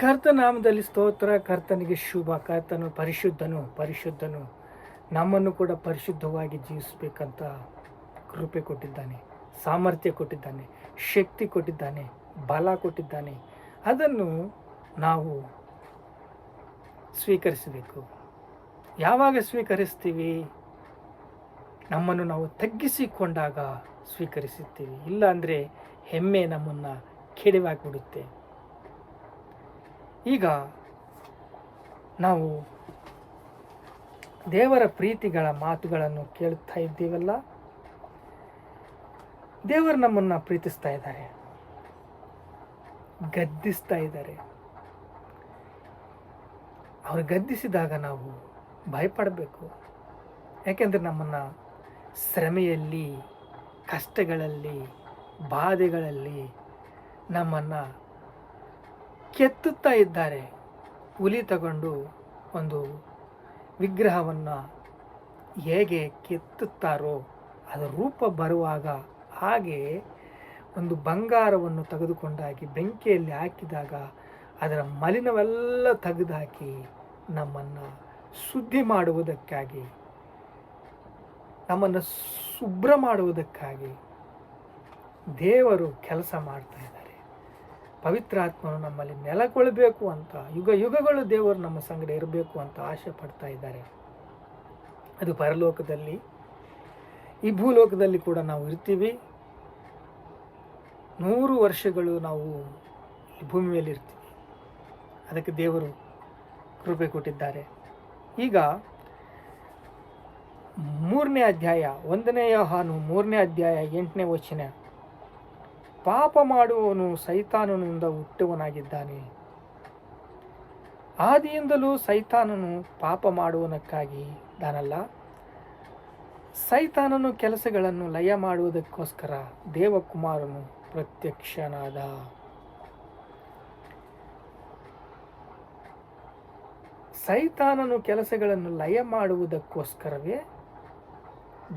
ಕರ್ತನಾಮದಲ್ಲಿ ಸ್ತೋತ್ರ. ಕರ್ತನಿಗೆ ಶುಭ. ಕರ್ತನು ಪರಿಶುದ್ಧನು ನಮ್ಮನ್ನು ಕೂಡ ಪರಿಶುದ್ಧವಾಗಿ ಜೀವಿಸಬೇಕಂತ ಕೃಪೆ ಕೊಟ್ಟಿದ್ದಾನೆ, ಸಾಮರ್ಥ್ಯ ಕೊಟ್ಟಿದ್ದಾನೆ, ಶಕ್ತಿ ಕೊಟ್ಟಿದ್ದಾನೆ, ಬಲ ಕೊಟ್ಟಿದ್ದಾನೆ. ಅದನ್ನು ನಾವು ಸ್ವೀಕರಿಸಬೇಕು. ಯಾವಾಗ ಸ್ವೀಕರಿಸ್ತೀವಿ? ನಮ್ಮನ್ನು ನಾವು ತಗ್ಗಿಸಿಕೊಂಡಾಗ ಸ್ವೀಕರಿಸುತ್ತೀವಿ. ಇಲ್ಲಾಂದರೆ ಹೆಮ್ಮೆ ನಮ್ಮನ್ನು ಕೆಡವಾಕಿಬಿಡುತ್ತೆ. ಈಗ ನಾವು ದೇವರ ಪ್ರೀತಿಗಳ ಮಾತುಗಳನ್ನು ಕೇಳ್ತಾ ಇದ್ದೀವಲ್ಲ. ದೇವರು ನಮ್ಮನ್ನು ಪ್ರೀತಿಸ್ತಾ ಇದ್ದಾರೆ, ಗದ್ದಿಸ್ತಾ ಇದ್ದಾರೆ. ಅವರು ಗದ್ದಿಸಿದಾಗ ನಾವು ಭಯಪಡಬೇಕು. ಯಾಕೆಂದರೆ ನಮ್ಮನ್ನು ಶ್ರಮೆಯಲ್ಲಿ, ಕಷ್ಟಗಳಲ್ಲಿ, ಬಾಧೆಗಳಲ್ಲಿ ನಮ್ಮನ್ನು ಕೆತ್ತುತ್ತಾ ಇದ್ದಾರೆ. ಹುಲಿ ತಗೊಂಡು ಒಂದು ವಿಗ್ರಹವನ್ನು ಹೇಗೆ ಕೆತ್ತುತ್ತಾರೋ ಅದರ ರೂಪ ಬರುವಾಗ ಹಾಗೆ ಒಂದು ಬಂಗಾರವನ್ನು ತೆಗೆದುಕೊಂಡಾಗಿ ಬೆಂಕಿಯಲ್ಲಿ ಹಾಕಿದಾಗ ಅದರ ಮಲಿನವೆಲ್ಲ ತೆಗೆದುಹಾಕಿ ನಮ್ಮನ್ನು ಶುದ್ಧಿ ಮಾಡುವುದಕ್ಕಾಗಿ, ನಮ್ಮನ್ನು ಶುಭ್ರ ಮಾಡುವುದಕ್ಕಾಗಿ ದೇವರು ಕೆಲಸ ಮಾಡ್ತಾ ಇದ್ದಾರೆ. ಪವಿತ್ರಾತ್ಮನು ನಮ್ಮಲ್ಲಿ ನೆಲೆಗೊಳ್ಳಬೇಕು ಅಂತ, ಯುಗಗಳು ದೇವರು ನಮ್ಮ ಸಂಗಡ ಇರಬೇಕು ಅಂತ ಆಸೆ ಪಡ್ತಾ ಇದ್ದಾರೆ. ಅದು ಪರಲೋಕದಲ್ಲಿ, ಈ ಭೂಲೋಕದಲ್ಲಿ ಕೂಡ ನಾವು ಇರ್ತೀವಿ. 100 ವರ್ಷಗಳು ನಾವು ಭೂಮಿ ಮೇಲೆ ಇರ್ತೀವಿ. ಅದಕ್ಕೆ ದೇವರು ಕೃಪೆ ಕೊಟ್ಟಿದ್ದಾರೆ. ಈಗ 3ನೇ ಅಧ್ಯಾಯ 1ನೇ ಯೋಹಾನ 3ನೇ ಅಧ್ಯಾಯ 8ನೇ ವಚನ. ಪಾಪ ಮಾಡುವವನು ಸೈತಾನನಿಂದ ಹುಟ್ಟುವನಾಗಿದ್ದಾನೆ. ಆದಿಯಿಂದಲೂ ಸೈತಾನನು ಪಾಪ ಮಾಡುವನಕ್ಕಾಗಿ ಇದ್ದಾನಲ್ಲ. ಸೈತಾನನು ಕೆಲಸಗಳನ್ನು ಲಯ ಮಾಡುವುದಕ್ಕೋಸ್ಕರ ದೇವಕುಮಾರನು ಪ್ರತ್ಯಕ್ಷನಾದ. ಸೈತಾನನು ಕೆಲಸಗಳನ್ನು ಲಯ ಮಾಡುವುದಕ್ಕೋಸ್ಕರವೇ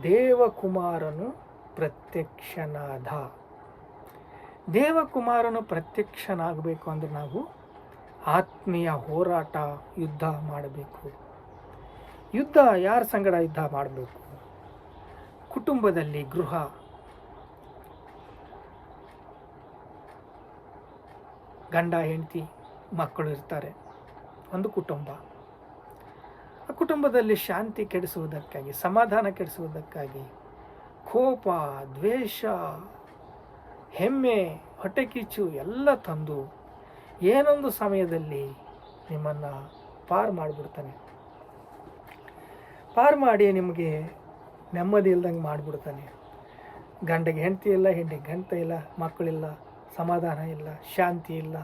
ದೇವಕುಮಾರನು ಪ್ರತ್ಯಕ್ಷನಾದ. ದೇವಕುಮಾರನು ಪ್ರತ್ಯಕ್ಷನಾಗಬೇಕು ಅಂದರೆ ನಾವು ಆತ್ಮೀಯ ಹೋರಾಟ, ಯುದ್ಧ ಮಾಡಬೇಕು. ಯುದ್ಧ ಯಾರ ಸಂಗಡ ಯುದ್ಧ ಮಾಡಬೇಕು? ಕುಟುಂಬದಲ್ಲಿ, ಗೃಹ, ಗಂಡ ಹೆಂಡತಿ ಮಕ್ಕಳು ಇರ್ತಾರೆ, ಒಂದು ಕುಟುಂಬ. ಆ ಕುಟುಂಬದಲ್ಲಿ ಶಾಂತಿ ಕೆಡಿಸುವುದಕ್ಕಾಗಿ, ಸಮಾಧಾನ ಕೆಡಿಸುವುದಕ್ಕಾಗಿ ಕೋಪ, ದ್ವೇಷ, ಹೆಮ್ಮೆ, ಹೊಟ್ಟೆಕಿಚ್ಚು ಎಲ್ಲ ತಂದು ಏನೊಂದು ಸಮಯದಲ್ಲಿ ನಿಮ್ಮನ್ನು ಪಾರು ಮಾಡಿಬಿಡ್ತಾನೆ. ಪಾರು ಮಾಡಿ ನಿಮಗೆ ನೆಮ್ಮದಿ ಇಲ್ದಂಗೆ ಮಾಡಿಬಿಡ್ತಾನೆ. ಗಂಡಗೆ ಹೆಂಡತಿ ಇಲ್ಲ, ಹೆಂಡಿಗೆ ಗಂಡ ಇಲ್ಲ, ಮಕ್ಕಳಿಲ್ಲ, ಸಮಾಧಾನ ಇಲ್ಲ, ಶಾಂತಿ ಇಲ್ಲ.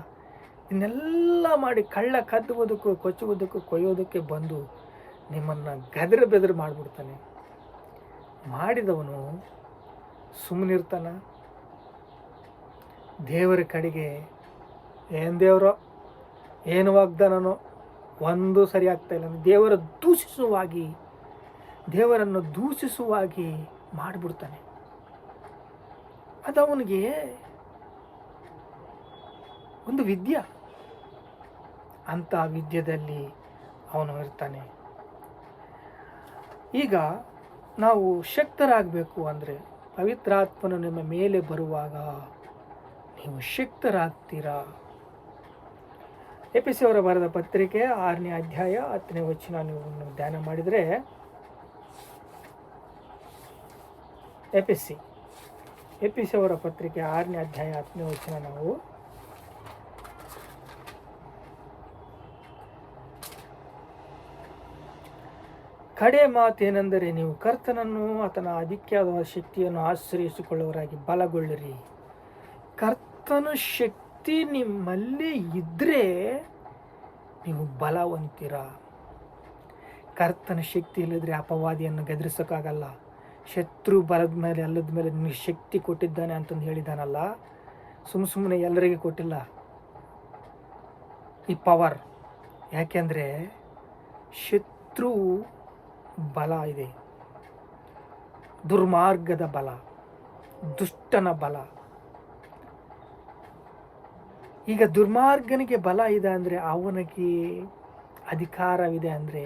ಇನ್ನೆಲ್ಲ ಮಾಡಿ ಕಳ್ಳ ಕದ್ದುವುದಕ್ಕೂ, ಕೊಚ್ಚುವುದಕ್ಕೂ, ಕೊಯ್ಯೋದಕ್ಕೆ ಬಂದು ನಿಮ್ಮನ್ನು ಬೆದರು ಮಾಡಿಬಿಡ್ತಾನೆ. ಮಾಡಿದವನು ಸುಮ್ಮನಿರ್ತಾನ? ದೇವರ ಕಡೆಗೆ ಏನು ದೇವರೋ, ಏನು ವಾಗ್ದಾನನೋ ಒಂದು ಸರಿ ಆಗ್ತಾಯಿಲ್ಲ, ದೇವರನ್ನು ದೂಷಿಸುವಾಗಿ ಮಾಡಿಬಿಡ್ತಾನೆ. ಅದು ಅವನಿಗೆ ಒಂದು ವಿದ್ಯೆ. ಅಂಥ ವಿದ್ಯೆಯಲ್ಲಿ ಅವನು ಇರ್ತಾನೆ. ಈಗ ನಾವು ಶಕ್ತರಾಗಬೇಕು ಅಂದರೆ ಪವಿತ್ರಾತ್ಮನು ನಿಮ್ಮ ಮೇಲೆ ಬರುವಾಗ ನೀವು ಶಕ್ತರಾಗ್ತೀರಾ. ಎಫೆಸದವರ ಬರೆದ ಪತ್ರಿಕೆ 6ನೇ ಅಧ್ಯಾಯ 10ನೇ ವಚನ ನೀವು ಧ್ಯಾನ ಮಾಡಿದರೆ, ಎಫೆಸದವರ ಪತ್ರಿಕೆ 6ನೇ ಅಧ್ಯಾಯ 10ನೇ ವಚನ ನಾವು ಕಡೆ ಮಾತೇನೆಂದರೆ, ನೀವು ಕರ್ತನನ್ನು ಆತನ ಅಧಿಕ್ಯವಾದ ಶಕ್ತಿಯನ್ನು ಆಶ್ರಯಿಸಿಕೊಳ್ಳುವವರಾಗಿ ಬಲಗೊಳ್ಳಿರಿ. ಕರ್ತನ ಶಕ್ತಿ ನಿಮ್ಮಲ್ಲಿ ಇದ್ದರೆ ನೀವು ಬಲವಂತಿರ. ಕರ್ತನ ಶಕ್ತಿ ಇಲ್ಲದ್ರೆ ಅಪವಾದಿಯನ್ನು ಗದರಿಸೋಕ್ಕಾಗಲ್ಲ. ಶತ್ರು ಬಲದ ಮೇಲೆ ಅಲ್ಲದ ಮೇಲೆ ನಿಮಗೆ ಶಕ್ತಿ ಕೊಟ್ಟಿದ್ದಾನೆ ಅಂತಂದು ಹೇಳಿದಾನಲ್ಲ. ಸುಮ್ಮನೆ ಎಲ್ಲರಿಗೆ ಕೊಟ್ಟಿಲ್ಲ ಈ ಪವರ್. ಯಾಕೆಂದರೆ ಶತ್ರು ಬಲ ಇದೆ, ದುರ್ಮಾರ್ಗದ ಬಲ, ದುಷ್ಟನ ಬಲ. ಈಗ ದುರ್ಮಾರ್ಗನಿಗೆ ಬಲ ಇದೆ ಅಂದರೆ, ಅವನಿಗೆ ಅಧಿಕಾರವಿದೆ ಅಂದರೆ,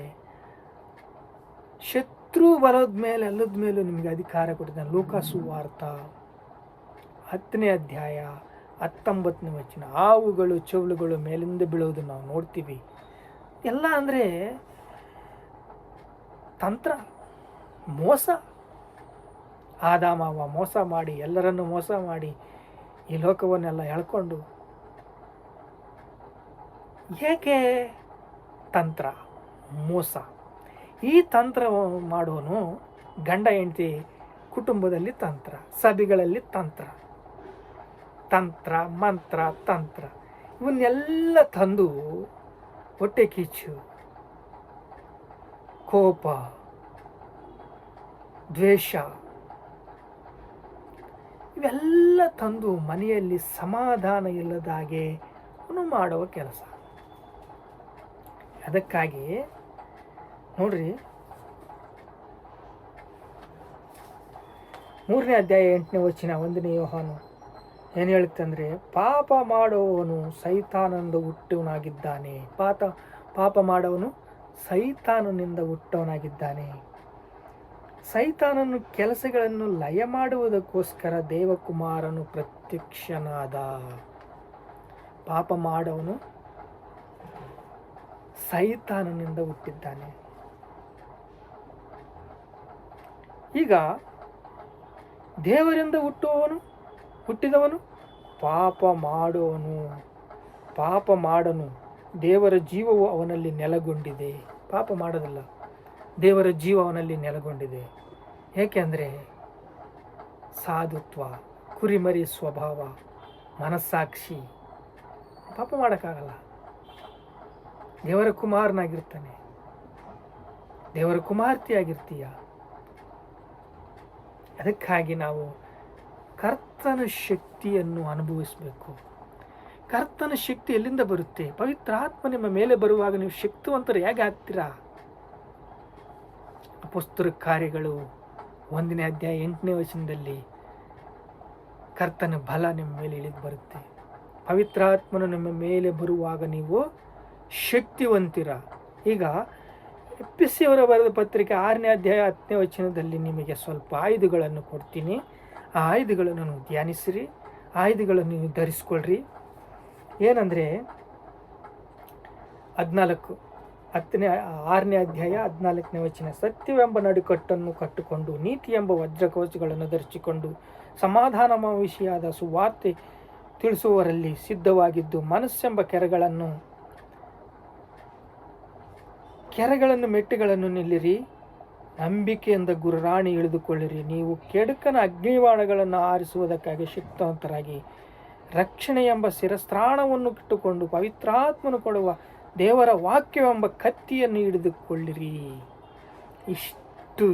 ಶತ್ರು ಬಲದ ಮೇಲೆ ಎಲ್ಲದ ಮೇಲೂ ನಿಮಗೆ ಅಧಿಕಾರ ಕೊಟ್ಟಿದ್ದಾನೆ. ಲೂಕಾ ಸುವಾರ್ತ 10ನೇ ಅಧ್ಯಾಯ 19ನೇ ವಚನ. ಹಾವುಗಳು ಚೌಳುಗಳು ಮೇಲಿಂದ ಬೀಳೋದು ನಾವು ನೋಡ್ತೀವಿ. ಎಲ್ಲ ಅಂದರೆ ತಂತ್ರ, ಮೋಸ. ಆದಾಮವ ಮೋಸ ಮಾಡಿ, ಎಲ್ಲರನ್ನು ಮೋಸ ಮಾಡಿ ಈ ಲೋಕವನ್ನೆಲ್ಲ ಎಳ್ಕೊಂಡು, ಏಕೆ? ತಂತ್ರ, ಮೋಸ. ಈ ತಂತ್ರ ಮಾಡೋನು ಗಂಡ ಹೆಂಡತಿ ಕುಟುಂಬದಲ್ಲಿ ತಂತ್ರ, ಸಭೆಗಳಲ್ಲಿ ತಂತ್ರ, ತಂತ್ರ ಮಂತ್ರ ತಂತ್ರ ಇವನ್ನೆಲ್ಲ ತಂದು ಹೊಟ್ಟೆ ಕಿಚ್ಚು, ಕೋಪ, ದ್ವೇಷ ಇವೆಲ್ಲ ತಂದು ಮನೆಯಲ್ಲಿ ಸಮಾಧಾನ ಇಲ್ಲದಾಗೆ ಮಾಡುವ ಕೆಲಸ. ಅದಕ್ಕಾಗಿ ನೋಡ್ರಿ, 3ನೇ ಅಧ್ಯಾಯ 8ನೇ ವಚನ 1ನೇ ಯೋಹಾನು ಏನು ಹೇಳುತ್ತಂದರೆ, ಪಾಪ ಮಾಡುವವನು ಸೈತಾನನಿಂದ ಹುಟ್ಟವನಾಗಿದ್ದಾನೆ. ಪಾಪ ಮಾಡುವವನು ಸೈತಾನನಿಂದ ಹುಟ್ಟವನಾಗಿದ್ದಾನೆ. ಸೈತಾನನ ಕೆಲಸಗಳನ್ನು ಲಯ ಮಾಡುವುದಕ್ಕೋಸ್ಕರ ದೇವಕುಮಾರನು ಪ್ರತ್ಯಕ್ಷನಾದ. ಪಾಪ ಮಾಡುವವನು ಸೈತಾನನಿಂದ ಹುಟ್ಟಿದ್ದಾನೆ. ಈಗ ದೇವರಿಂದ ಹುಟ್ಟಿದವನು ಪಾಪ ಮಾಡನು. ದೇವರ ಜೀವವು ಅವನಲ್ಲಿ ನೆಲೆಗೊಂಡಿದೆ. ಪಾಪ ಮಾಡೋದಿಲ್ಲ, ದೇವರ ಜೀವ ಅವನಲ್ಲಿ ನೆಲೆಗೊಂಡಿದೆ. ಏಕೆಂದರೆ ಸಾಧುತ್ವ, ಕುರಿಮರಿ ಸ್ವಭಾವ, ಮನಸ್ಸಾಕ್ಷಿ. ಪಾಪ ಮಾಡೋಕ್ಕಾಗಲ್ಲ. ದೇವರ ಕುಮಾರನಾಗಿರ್ತಾನೆ, ದೇವರ ಕುಮಾರ್ತೆಯಾಗಿರ್ತೀಯ. ಅದಕ್ಕಾಗಿ ನಾವು ಕರ್ತನ ಶಕ್ತಿಯನ್ನು ಅನುಭವಿಸಬೇಕು. ಕರ್ತನ ಶಕ್ತಿ ಎಲ್ಲಿಂದ ಬರುತ್ತೆ? ಪವಿತ್ರಾತ್ಮ ನಿಮ್ಮ ಮೇಲೆ ಬರುವಾಗ ನೀವು ಶಕ್ತಿವಂತರು ಹೇಗೆ ಆಗ್ತೀರಾ? ಅಪೊಸ್ತಲ ಕಾರ್ಯಗಳು 1ನೇ ಅಧ್ಯಾಯ 8ನೇ ವಚನದಲ್ಲಿ ಕರ್ತನ ಬಲ ನಿಮ್ಮ ಮೇಲೆ ಇಳಿದು ಬರುತ್ತೆ. ಪವಿತ್ರಾತ್ಮನು ನಿಮ್ಮ ಮೇಲೆ ಬರುವಾಗ ನೀವು ಶಕ್ತಿವಂತಿರ. ಈಗ ಎಫೆಸದವರ ಬರೆದ ಪತ್ರಿಕೆ 6ನೇ ಅಧ್ಯಾಯ 10ನೇ ವಚನದಲ್ಲಿ ನಿಮಗೆ ಸ್ವಲ್ಪ ಆಯುಧಗಳನ್ನು ಕೊಡ್ತೀನಿ. ಆ ಆಯುಧಗಳನ್ನು ಧ್ಯಾನಿಸಿರಿ, ಆಯುಧಗಳನ್ನು ನೀವು ಧರಿಸ್ಕೊಳ್ರಿ. ಏನಂದರೆ 6ನೇ ಅಧ್ಯಾಯ 14ನೇ ವಚನ, ಸತ್ಯವೆಂಬ ನಡುಕಟ್ಟನ್ನು ಕಟ್ಟಿಕೊಂಡು ನೀತಿ ಎಂಬ ವಜ್ರಕವಚಗಳನ್ನು ಧರಿಸಿಕೊಂಡು ಸಮಾಧಾನ ವಿಷಯದ ಸುವಾರ್ತೆ ತಿಳಿಸುವವರಲ್ಲಿ ಸಿದ್ಧವಾಗಿದ್ದು, ಮನಸ್ಸೆಂಬ ಕೆರೆಗಳನ್ನು ಮೆಟ್ಟಿಗಳನ್ನು ನಿಲ್ಲಿರಿ. ನಂಬಿಕೆಯಿಂದ ಗುರುರಾಣಿ ಇಳಿದುಕೊಳ್ಳಿರಿ. ನೀವು ಕೆಡುಕನ ಅಗ್ನಿವಾಣಗಳನ್ನು ಆರಿಸುವುದಕ್ಕಾಗಿ ಶಕ್ತವಂತರಾಗಿ ರಕ್ಷಣೆ ಎಂಬ ಶಿರಸ್ತ್ರಾಣವನ್ನು ಇಟ್ಟುಕೊಂಡು ಪವಿತ್ರಾತ್ಮನು ಕೊಡುವ ದೇವರ ವಾಕ್ಯವೆಂಬ ಕತ್ತಿಯನ್ನು ಹಿಡಿದುಕೊಳ್ಳಿರಿ. ಇಷ್ಟು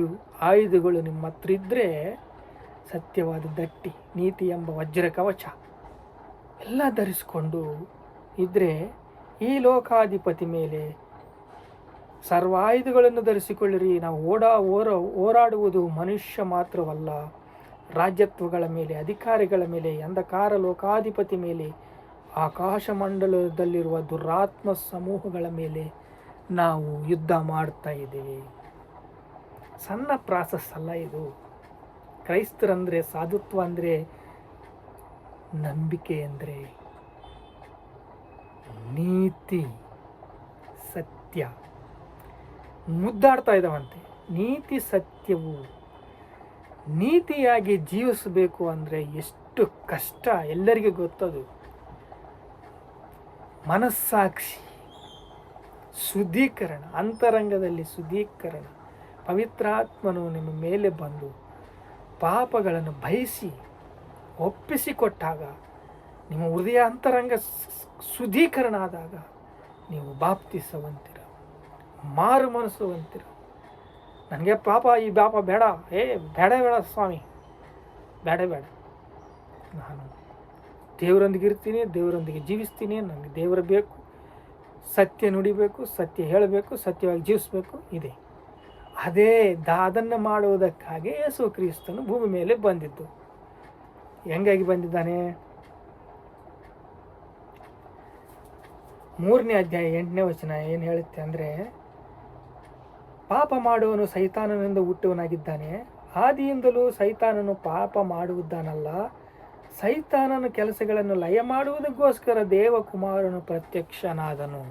ಆಯುಧಗಳು ನಿಮ್ಮ ಹತ್ರ ಇದ್ದರೆ, ಸತ್ಯವಾದ ದಟ್ಟಿ, ನೀತಿ ಎಂಬ ವಜ್ರ ಕವಚ ಎಲ್ಲ ಧರಿಸಿಕೊಂಡು ಇದ್ದರೆ, ಈ ಲೋಕಾಧಿಪತಿ ಮೇಲೆ ಸರ್ವಾಯುಧಗಳನ್ನು ಧರಿಸಿಕೊಳ್ಳಿರಿ. ನಾವು ಹೋರಾಡುವುದು ಮನುಷ್ಯ ಮಾತ್ರವಲ್ಲ, ರಾಜ್ಯತ್ವಗಳ ಮೇಲೆ, ಅಧಿಕಾರಿಗಳ ಮೇಲೆ, ಅಂಧಕಾರ ಲೋಕಾಧಿಪತಿ ಮೇಲೆ, ಆಕಾಶ ಮಂಡಲದಲ್ಲಿರುವ ದುರಾತ್ಮ ಸಮೂಹಗಳ ಮೇಲೆ ನಾವು ಯುದ್ಧ ಮಾಡ್ತಾ ಇದ್ದೀವಿ. ಸಣ್ಣ ಪ್ರಾಸೆಸ್ ಅಲ್ಲ ಇದು. ಕ್ರೈಸ್ತರಂದರೆ, ಸಾಧುತ್ವ ಅಂದರೆ, ನಂಬಿಕೆ ಅಂದರೆ ನೀತಿ ಸತ್ಯ ಮುದ್ದಾಡ್ತಾ ಇದ್ದಾವಂತೆ. ನೀತಿ ಸತ್ಯವು ನೀತಿಯಾಗಿ ಜೀವಿಸಬೇಕು ಅಂದರೆ ಎಷ್ಟು ಕಷ್ಟ ಎಲ್ಲರಿಗೂ ಗೊತ್ತದು. ಮನಸ್ಸಾಕ್ಷಿ ಶುದ್ಧೀಕರಣ, ಅಂತರಂಗದಲ್ಲಿ ಶುದ್ಧೀಕರಣ. ಪವಿತ್ರಾತ್ಮನು ನಿಮ್ಮ ಮೇಲೆ ಬಂದು ಪಾಪಗಳನ್ನು ಬಯಸಿ ಒಪ್ಪಿಸಿಕೊಟ್ಟಾಗ, ನಿಮ್ಮ ಹೃದಯ ಅಂತರಂಗ ಶುದ್ಧೀಕರಣ ಆದಾಗ ನೀವು ಬಾಪ್ತಿಸವಂತಿರ, ಮಾರು ಮನಸ್ಸುವಂತಿರ. ನನಗೆ ಈ ಪಾಪ ಬೇಡ, ಬೇಡ ಸ್ವಾಮಿ, ಬೇಡ, ನಾನು ದೇವರೊಂದಿಗೆ ಇರ್ತೀನಿ, ದೇವರೊಂದಿಗೆ ಜೀವಿಸ್ತೀನಿ, ನನಗೆ ದೇವರು ಬೇಕು, ಸತ್ಯ ನುಡಿಬೇಕು, ಸತ್ಯ ಹೇಳಬೇಕು, ಸತ್ಯವಾಗಿ ಜೀವಿಸಬೇಕು ಇದೆ. ಅದನ್ನು ಮಾಡುವುದಕ್ಕಾಗಿ ಯೇಸು ಕ್ರಿಸ್ತನು ಭೂಮಿ ಮೇಲೆ ಬಂದಿದ್ದು. ಹೆಂಗಾಗಿ ಬಂದಿದ್ದಾನೆ? 3ನೇ ಅಧ್ಯಾಯ 8ನೇ ವಚನ ಏನು ಹೇಳುತ್ತೆ ಅಂದರೆ, ಪಾಪ ಮಾಡುವನು ಸೈತಾನನಿಂದ ಹುಟ್ಟುವನಾಗಿದ್ದಾನೆ, ಆದಿಯಿಂದಲೂ ಸೈತಾನನು ಪಾಪ ಮಾಡುವುದನ್ನಲ್ಲ, ಸೈತಾನನ ಕೆಲಸಗಳನ್ನು ಲಯ ಮಾಡುವುದಕ್ಕೋಸ್ಕರ ದೇವಕುಮಾರನು ಪ್ರತ್ಯಕ್ಷನಾದನು.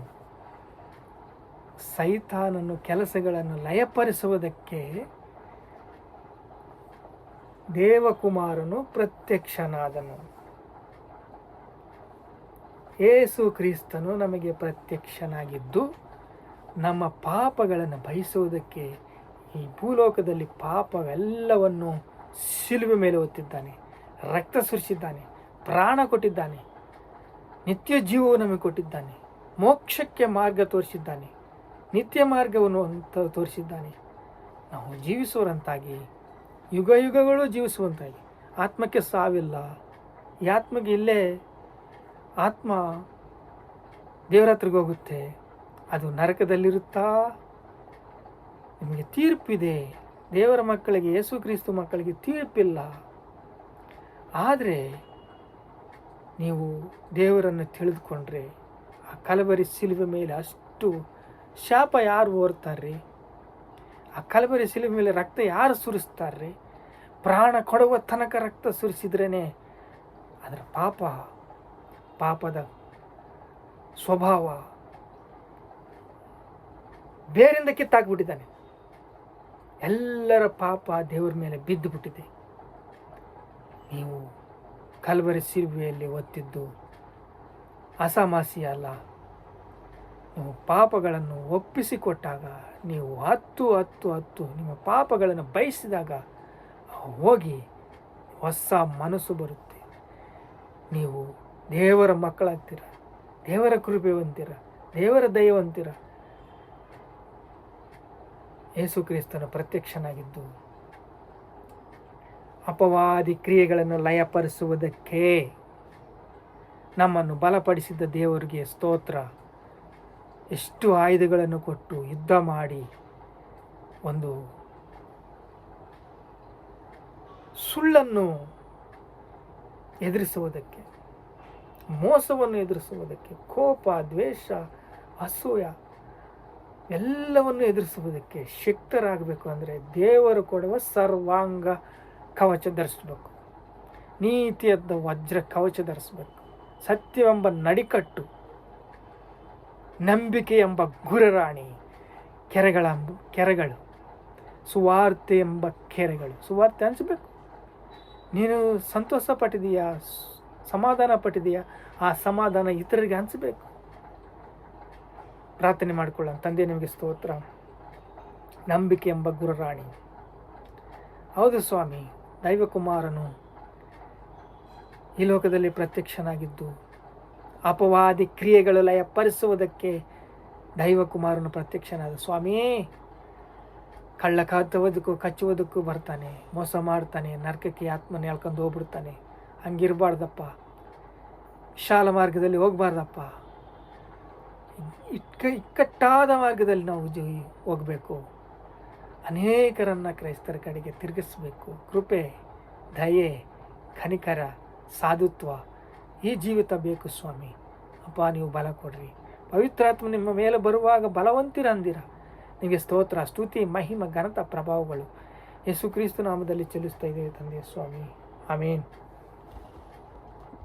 ಸೈತಾನನು ಕೆಲಸಗಳನ್ನು ಲಯಪಡಿಸುವುದಕ್ಕೆ ದೇವಕುಮಾರನು ಪ್ರತ್ಯಕ್ಷನಾದನು. ಯೇಸು ಕ್ರಿಸ್ತನು ನಮಗೆ ಪ್ರತ್ಯಕ್ಷನಾಗಿದ್ದು ನಮ್ಮ ಪಾಪಗಳನ್ನು ಬಯಸುವುದಕ್ಕೆ ಈ ಭೂಲೋಕದಲ್ಲಿ ಪಾಪವೆಲ್ಲವನ್ನು ಶಿಲುಬೆ ಮೇಲೆ ಹೊತ್ತಿದ್ದಾನೆ, ರಕ್ತ ಸುರಿಸಿದ್ದಾನೆ, ಪ್ರಾಣ ಕೊಟ್ಟಿದ್ದಾನೆ, ನಿತ್ಯ ಜೀವವು ನಮಗೆ ಕೊಟ್ಟಿದ್ದಾನೆ, ಮೋಕ್ಷಕ್ಕೆ ಮಾರ್ಗ ತೋರಿಸಿದ್ದಾನೆ, ನಿತ್ಯ ಮಾರ್ಗವನ್ನು ಅಂತ ತೋರಿಸಿದ್ದಾನೆ. ನಾವು ಜೀವಿಸುವಂತಾಗಿ, ಯುಗ ಯುಗಗಳು ಜೀವಿಸುವಂತಾಗಿ, ಆತ್ಮಕ್ಕೆ ಸಾವಿಲ್ಲ. ಈ ಆತ್ಮಗೆ ಇಲ್ಲೇ ಆತ್ಮ ದೇವರ ಹತ್ರಗೆ ಹೋಗುತ್ತೆ, ಅದು ನರಕದಲ್ಲಿರುತ್ತಾ? ನಿಮಗೆ ತೀರ್ಪಿದೆ. ದೇವರ ಮಕ್ಕಳಿಗೆ, ಯೇಸು ಕ್ರಿಸ್ತು ಮಕ್ಕಳಿಗೆ ತೀರ್ಪಿಲ್ಲ. ಆದರೆ ನೀವು ದೇವರನ್ನು ತಿಳಿದುಕೊಂಡ್ರೆ ಆ ಕಲಬರಿ ಶಿಲುಬೆ ಮೇಲೆ ಅಷ್ಟು ಶಾಪ ಯಾರು ಓರ್ತಾರ್ರಿ? ಆ ಕಲಬರಿ ಶಿಲುಬೆ ಮೇಲೆ ರಕ್ತ ಯಾರು ಸುರಿಸ್ತಾರ್ರಿ? ಪ್ರಾಣ ಕೊಡುವ ತನಕ ರಕ್ತ ಸುರಿಸಿದ್ರೇ ಅದರ ಪಾಪದ ಸ್ವಭಾವ ಬೇರಿಂದ ಕಿತ್ತಾಕ್ಬಿಟ್ಟಿದ್ದಾನೆ. ಎಲ್ಲರ ಪಾಪ ದೇವರ ಮೇಲೆ ಬಿದ್ದು ಬಿಟ್ಟಿದೆ. ನೀವು ಕಲ್ವರಿ ಶಿಲುಬೆಯಲ್ಲಿ ಒತ್ತಿದ್ದು ಅಸಮಾಸಿ ಅಲ್ಲ. ನೀವು ಪಾಪಗಳನ್ನು ಒಪ್ಪಿಸಿಕೊಟ್ಟಾಗ, ನೀವು ಹತ್ತು ನಿಮ್ಮ ಪಾಪಗಳನ್ನು ಬಯಸಿದಾಗ ಹೋಗಿ ಹೊಸ ಮನಸ್ಸು ಬರುತ್ತೆ. ನೀವು ದೇವರ ಮಕ್ಕಳಾಗ್ತೀರ, ದೇವರ ಕೃಪೆ ಹೊಂದಿರ, ದೇವರ ದಯೆ ಹೊಂದಿರ. ಯೇಸು ಕ್ರಿಸ್ತನು ಪ್ರತ್ಯಕ್ಷನಾಗಿದ್ದು ಅಪವಾದಿ ಕ್ರಿಯೆಗಳನ್ನು ಲಯಪಡಿಸುವುದಕ್ಕೆ ನಮ್ಮನ್ನು ಬಲಪಡಿಸಿದ ದೇವರಿಗೆ ಸ್ತೋತ್ರ. ಎಷ್ಟು ಆಯುಧಗಳನ್ನು ಕೊಟ್ಟು ಯುದ್ಧ ಮಾಡಿ ಒಂದು ಸುಳ್ಳನ್ನು ಎದುರಿಸುವುದಕ್ಕೆ, ಮೋಸವನ್ನು ಎದುರಿಸುವುದಕ್ಕೆ, ಕೋಪ, ದ್ವೇಷ, ಅಸೂಯ ಎಲ್ಲವನ್ನು ಎದುರಿಸುವುದಕ್ಕೆ ಶಕ್ತರಾಗಬೇಕು ಅಂದರೆ ದೇವರು ಕೊಡುವ ಸರ್ವಾಂಗ ಕವಚ ಧರಿಸಬೇಕು, ನೀತಿಯದ್ದ ವಜ್ರ ಕವಚ ಧರಿಸಬೇಕು, ಸತ್ಯವೆಂಬ ನಡಿಕಟ್ಟು, ನಂಬಿಕೆ ಎಂಬ ಗುರರಾಣಿ, ಕೆರೆಗಳು, ಸುವಾರ್ತೆ ಎಂಬ ಕೆರೆಗಳು. ಸುವಾರ್ತೆ ಹಂಚಬೇಕು. ನೀನು ಸಂತೋಷ ಪಟ್ಟಿದೀಯಾ, ಸಮಾಧಾನ ಪಟ್ಟಿದೀಯಾ, ಆ ಸಮಾಧಾನ ಇತರರಿಗೆ ಹಂಚಬೇಕು. ಪ್ರಾರ್ಥನೆ ಮಾಡಿಕೊಳ್ಳೋಣ. ತಂದೆ, ನಿಮಗೆ ಸ್ತೋತ್ರ. ನಂಬಿಕೆ ಎಂಬ ಗುರರಾಣಿ. ಹೌದು ಸ್ವಾಮಿ, ದೈವಕುಮಾರನು ಈ ಲೋಕದಲ್ಲಿ ಪ್ರತ್ಯಕ್ಷನಾಗಿದ್ದು ಅಪವಾದಿ ಕ್ರಿಯೆಗಳು ಲಯಪಡಿಸುವುದಕ್ಕೆ ದೈವಕುಮಾರನು ಪ್ರತ್ಯಕ್ಷನಾದ. ಸ್ವಾಮಿ, ಕಳ್ಳ ಕಚ್ಚುವುದಕ್ಕೂ ಬರ್ತಾನೆ, ಮೋಸ ಮಾಡ್ತಾನೆ, ನರಕಕ್ಕೆ ಆತ್ಮನ ಎಳ್ಕೊಂಡು ಹೋಗ್ಬಿಡ್ತಾನೆ. ಹಂಗಿರಬಾರ್ದಪ್ಪ. ವಿಶಾಲ ಮಾರ್ಗದಲ್ಲಿ ಹೋಗಬಾರ್ದಪ್ಪ. ಇಕ್ಕಟ್ಟಾದ ಮಾರ್ಗದಲ್ಲಿ ನಾವು ಹೋಗಬೇಕು. ಅನೇಕರನ್ನು ಕ್ರೈಸ್ತರ ಕಡೆಗೆ ತಿರುಗಿಸಬೇಕು. ಕೃಪೆ, ದಯೆ, ಕನಿಕರ, ಸಾಧುತ್ವ ಈ ಜೀವಿತ ಬೇಕು ಸ್ವಾಮಿ. ಅಪ್ಪ, ನೀವು ಬಲ ಕೊಡ್ರಿ. ಪವಿತ್ರಾತ್ಮ ನಿಮ್ಮ ಮೇಲೆ ಬರುವಾಗ ಬಲವಂತಿರಂದಿರ. ನಿಮಗೆ ಸ್ತೋತ್ರ, ಸ್ತುತಿ, ಮಹಿಮ, ಘನತ, ಪ್ರಭಾವಗಳು ಯೇಸು ಕ್ರಿಸ್ತು ನಾಮದಲ್ಲಿ ಚೆಲ್ಲಿಸ್ತಾ ಇದ್ದೇವೆ ತಂದೆ ಸ್ವಾಮಿ. ಆಮೇನ್.